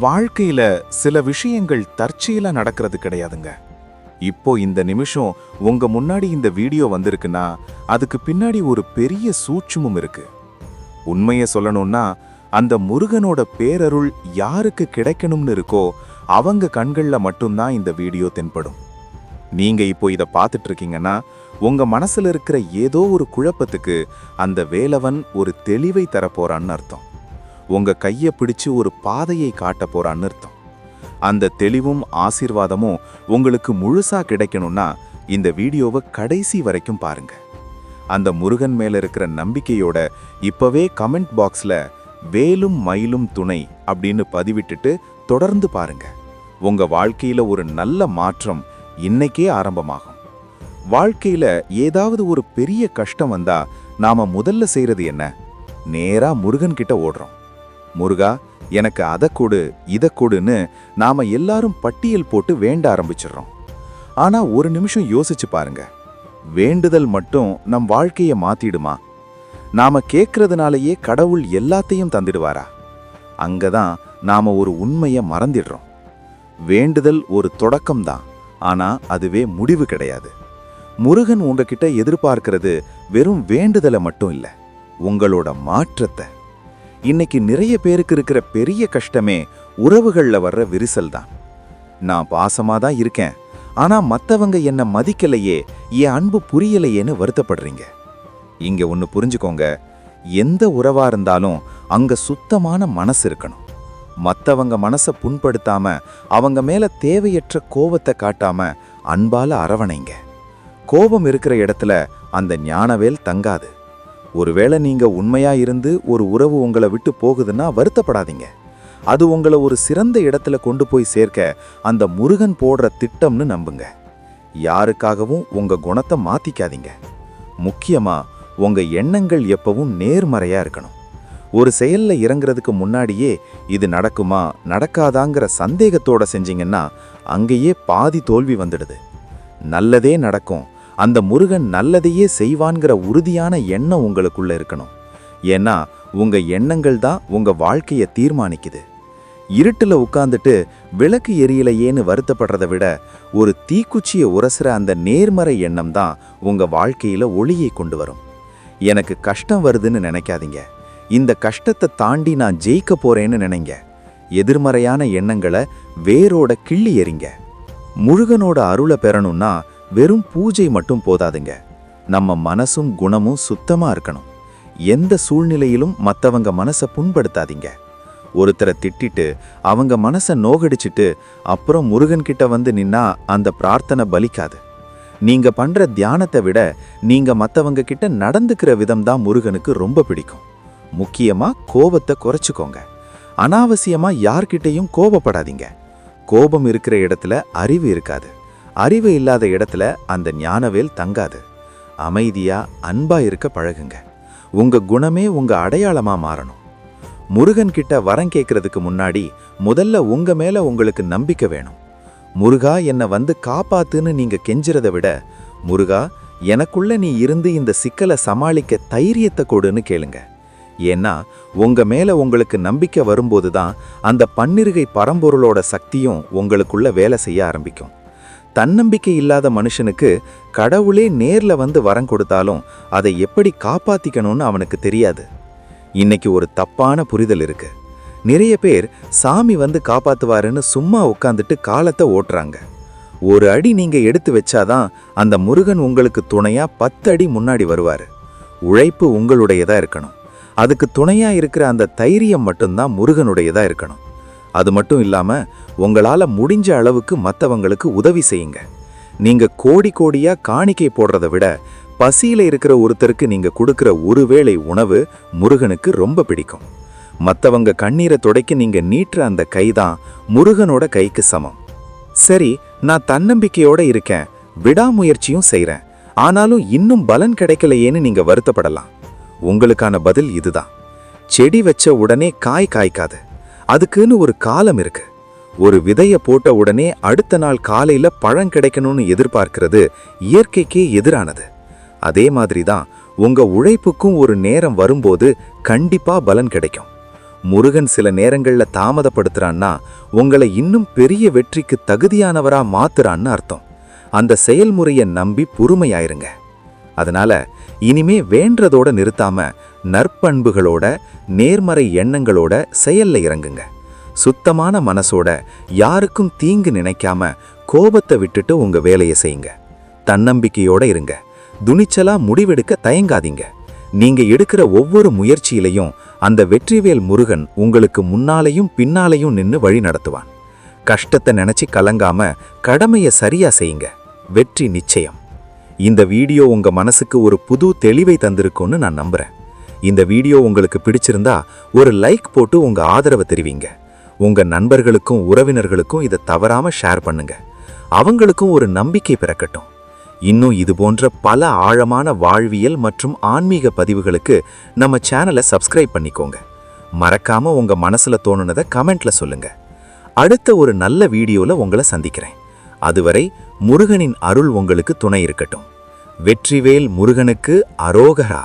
வாழ்க்கையில சில விஷயங்கள் தற்செயலா நடக்கிறது கிடையாதுங்க. இப்போ இந்த நிமிஷம் உங்க முன்னாடி இந்த வீடியோ வந்திருக்குன்னா அதுக்கு பின்னாடி ஒரு பெரிய சூட்சுமம் இருக்கு. உண்மையை சொல்லணும்னா அந்த முருகனோட பேரருள் யாருக்கு கிடைக்கணும்னு இருக்கோ அவங்க கண்கள்ல மட்டும்தான் இந்த வீடியோ தென்படும். நீங்க இப்போ இதை பார்த்துட்டு இருக்கீங்கன்னா உங்க மனசுல இருக்கிற ஏதோ ஒரு குழப்பத்துக்கு அந்த வேலவன் ஒரு தெளிவை தரப்போறான்னு அர்த்தம். உங்க கையை பிடிச்சு ஒரு பாதையை காட்ட போறான்னு அர்த்தம். அந்த தெளிவும் ஆசீர்வாதமும் உங்களுக்கு முழுசா கிடைக்கணும்னா இந்த வீடியோவை கடைசி வரைக்கும் பாருங்க. அந்த முருகன் மேல இருக்கிற நம்பிக்கையோட இப்பவே கமெண்ட் பாக்ஸ்ல வேலும் மயிலும் துணை அப்படின்னு பதிவிட்டுட்டு தொடர்ந்து பாருங்க. உங்க வாழ்க்கையில ஒரு நல்ல மாற்றம் இன்னைக்கே ஆரம்பமாகும். வாழ்க்கையில ஏதாவது ஒரு பெரிய கஷ்டம் வந்தா நாம முதல்ல செய்யறது என்ன? நேரா முருகன் கிட்ட ஓடுறோம். முருகா, எனக்கு அதை கொடு இதை கொடுன்னு நாம எல்லாரும் பட்டியல் போட்டு வேண்ட ஆரம்பிச்சிடுறோம். ஆனா ஒரு நிமிஷம் யோசிச்சு பாருங்க, வேண்டுதல் மட்டும் நம் வாழ்க்கையை மாத்திடுமா? நாம கேட்கறதுனாலேயே கடவுள் எல்லாத்தையும் தந்துடுவாரா? அங்கதான் நாம ஒரு உண்மையை மறந்துடுறோம். வேண்டுதல் ஒரு தொடக்கம்தான், ஆனா அதுவே முடிவு கிடையாது. முருகன் உங்ககிட்ட எதிர்பார்க்கிறது வெறும் வேண்டுதலை மட்டும் இல்ல, உங்களோட மாற்றத்தை. இன்னைக்கு நிறைய பேருக்கு இருக்கிற பெரிய கஷ்டமே உறவுகள்ல வர்ற விரிசல் தான். நான் பாசமா தான் இருக்கேன், ஆனா மத்தவங்க என்ன மதிக்கலையே, என் அன்பு புரியலையேன்னு வருத்தப்படுறீங்க. இங்க ஒன்னு புரிஞ்சுக்கோங்க, எந்த உறவா இருந்தாலும் அங்க சுத்தமான மனசு இருக்கணும். மத்தவங்க மனசை புண்படுத்தாம, அவங்க மேல தேவையற்ற கோபத்தை காட்டாம அன்பால அரவணைங்க. கோபம் இருக்கிற இடத்துல அந்த ஞானவேல் தங்காது. ஒருவேளை நீங்க உண்மையா இருந்து ஒரு உறவு உங்களை விட்டு போகுதுன்னா வருத்தப்படாதீங்க. அது உங்களை ஒரு சிறந்த இடத்துல கொண்டு போய் சேர்க்க அந்த முருகன் போடுற திட்டம்னு நம்புங்க. யாருக்காகவும் உங்க குணத்தை மாத்திக்காதீங்க. முக்கியமா உங்க எண்ணங்கள் எப்பவும் நேர்மறையா இருக்கணும். ஒரு செயல்ல இறங்குறதுக்கு முன்னாடியே இது நடக்குமா நடக்காதாங்கிற சந்தேகத்தோட செஞ்சீங்கன்னா அங்கேயே பாதி தோல்வி வந்துடுது. நல்லதே நடக்கும், அந்த முருகன் நல்லதையே செய்வான்கிற உறுதியான எண்ணம் உங்களுக்குள்ள இருக்கணும். ஏன்னா உங்க எண்ணங்கள் தான் உங்க வாழ்க்கையை தீர்மானிக்குது. இருட்டுல உட்கார்ந்துட்டு விளக்கு எரியலையேன்னு வருத்தப்படுறதை விட ஒரு தீக்குச்சியை உரசுற அந்த நேர்மறை எண்ணம் தான் உங்க வாழ்க்கையில ஒளியை கொண்டு வரும். எனக்கு கஷ்டம் வருதுன்னு நினைக்காதீங்க, இந்த கஷ்டத்தை தாண்டி நான் ஜெயிக்க போறேன்னு நினைங்க. எதிர்மறையான எண்ணங்களை வேரோட கிள்ளி எறிங்க. முருகனோட அருளை பெறணும்னா வெறும் பூஜை மட்டும் போதாதுங்க, நம்ம மனசும் குணமும் சுத்தமா இருக்கணும். எந்த சூழ்நிலையிலும் மற்றவங்க மனசை புண்படுத்தாதீங்க. ஒருத்தரை திட்டிட்டு அவங்க மனசை நோகடிச்சிட்டு அப்புறம் முருகன்கிட்ட வந்து நின்னா அந்த பிரார்த்தனை பலிக்காது. நீங்க பண்ற தியானத்தை விட நீங்க மற்றவங்க கிட்ட நடந்துக்கிற விதம் தான் முருகனுக்கு ரொம்ப பிடிக்கும். முக்கியமா கோபத்தை குறைச்சிக்கோங்க. அனாவசியமா யார்கிட்டையும் கோபப்படாதீங்க. கோபம் இருக்கிற இடத்துல அறிவு இருக்காது, அறிவு இல்லாத இடத்துல அந்த ஞானவேல் தங்காது. அமைதியா அன்பா இருக்க பழகுங்க. உங்க குணமே உங்க அடையாளமா மாறணும். முருகன் கிட்ட வரம் கேட்கறதுக்கு முன்னாடி முதல்ல உங்க மேல உங்களுக்கு நம்பிக்கை வேணும். முருகா என்னை வந்து காப்பாத்துன்னு நீங்க கெஞ்சுறதை விட முருகா எனக்குள்ள நீ இருந்து இந்த சிக்கலை சமாளிக்க தைரியத்தை கொடுன்னு கேளுங்க. ஏன்னா உங்க மேல உங்களுக்கு நம்பிக்கை வரும்போது தான் அந்த பன்னிருகை பரம்பொருளோட சக்தியும் உங்களுக்குள்ள வேலை செய்ய ஆரம்பிக்கும். தன்னம்பிக்கை இல்லாத மனுஷனுக்கு கடவுளே நேர்ல வந்து வரம் கொடுத்தாலும் அதை எப்படி காப்பாத்திக்கணும்னு அவனுக்கு தெரியாது. இன்னைக்கு ஒரு தப்பான புரிதல் இருக்கு. நிறைய பேர் சாமி வந்து காப்பாத்துவாருன்னு சும்மா உட்காந்துட்டு காலத்தை ஓட்டுறாங்க. ஒரு அடி நீங்க எடுத்து வச்சாதான் அந்த முருகன் உங்களுக்கு துணையா 10 அடி முன்னாடி வருவாரு. உழைப்பு உங்களுடையதா இருக்கணும். அதுக்கு துணையா இருக்கிற அந்த தைரியம் மட்டும்தான் முருகனுடையதா இருக்கணும். அது மட்டும் இல்லாம உங்களால முடிஞ்ச அளவுக்கு மற்றவங்களுக்கு உதவி செய்யுங்க. நீங்க கோடி கோடியா காணிக்கை போடுறதை விட பசியில இருக்கிற ஒருத்தருக்கு நீங்க கொடுக்கிற ஒருவேளை உணவு முருகனுக்கு ரொம்ப பிடிக்கும். மற்றவங்க கண்ணீரை துடைக்க நீங்க நீட்டுற அந்த கைதான் முருகனோட கைக்கு சமம். சரி, நான் தன்னம்பிக்கையோட இருக்கேன், விடாமுயற்சியும் செய்றேன், ஆனாலும் இன்னும் பலன் கிடைக்கலையேன்னு நீங்க வருத்தப்படலாம். உங்களுக்கான பதில் இதுதான். செடி வச்ச உடனே காய் காய்க்காது, அதுக்குன்னு ஒரு காலம் இருக்கு. ஒரு விதைய போட்ட உடனே அடுத்த நாள் காலையில பழம் கிடைக்கணும்னு எதிர்பார்க்கிறது இயற்கைக்கே எதிரானது. அதே மாதிரி தான் உங்க உழைப்புக்கும் ஒரு நேரம் வரும்போது கண்டிப்பா பலன் கிடைக்கும். முருகன் சில நேரங்கள்ல தாமதப்படுத்துறான்னா உங்களை இன்னும் பெரிய வெற்றிக்கு தகுதியானவரா மாத்துறான்னு அர்த்தம். அந்த செயல்முறையை நம்பி பொறுமையாயிருங்க. அதனால இனிமே வேண்டதோட நிறுத்தாம நற்பண்புகளோட நேர்மறை எண்ணங்களோட செயல்ல இறங்குங்க. சுத்தமான மனசோட யாருக்கும் தீங்கு நினைக்காம கோபத்தை விட்டுட்டு உங்க வேலையை செய்யுங்க. தன்னம்பிக்கையோட இருங்க. துணிச்சலா முடிவெடுக்க தயங்காதீங்க. நீங்க எடுக்கிற ஒவ்வொரு முயற்சியிலையும் அந்த வெற்றிவேல் முருகன் உங்களுக்கு முன்னாலையும் பின்னாலையும் நின்னு வழி நடத்துவான். கஷ்டத்தை நினைச்சு கலங்காம கடமையை சரியா செய்யுங்க. வெற்றி நிச்சயம். இந்த வீடியோ உங்க மனசுக்கு ஒரு புது தெளிவை தந்திருக்கும்னு நான் நம்புறேன். இந்த வீடியோ உங்களுக்கு பிடிச்சிருந்தா ஒரு லைக் போட்டு உங்க ஆதரவை தெரிவிங்க. உங்க நண்பர்களுக்கும் உறவினர்களுக்கும் இதை தவறாம ஷேர் பண்ணுங்க. அவங்களுக்கும் ஒரு நம்பிக்கை பிறக்கட்டும். இன்னும் இது போன்ற பல ஆழமான வாழ்வியல் மற்றும் ஆன்மீக பதிவுகளுக்கு நம்ம சேனலை சப்ஸ்கிரைப் பண்ணிக்கோங்க. மறக்காம உங்க மனசுல தோணுனதை கமெண்ட்ல சொல்லுங்க. அடுத்த ஒரு நல்ல வீடியோல உங்களை சந்திக்கிறேன். அதுவரை முருகனின் அருள் உங்களுக்கு துணை இருக்கட்டும். வெற்றிவேல் முருகனுக்கு அரோகரா.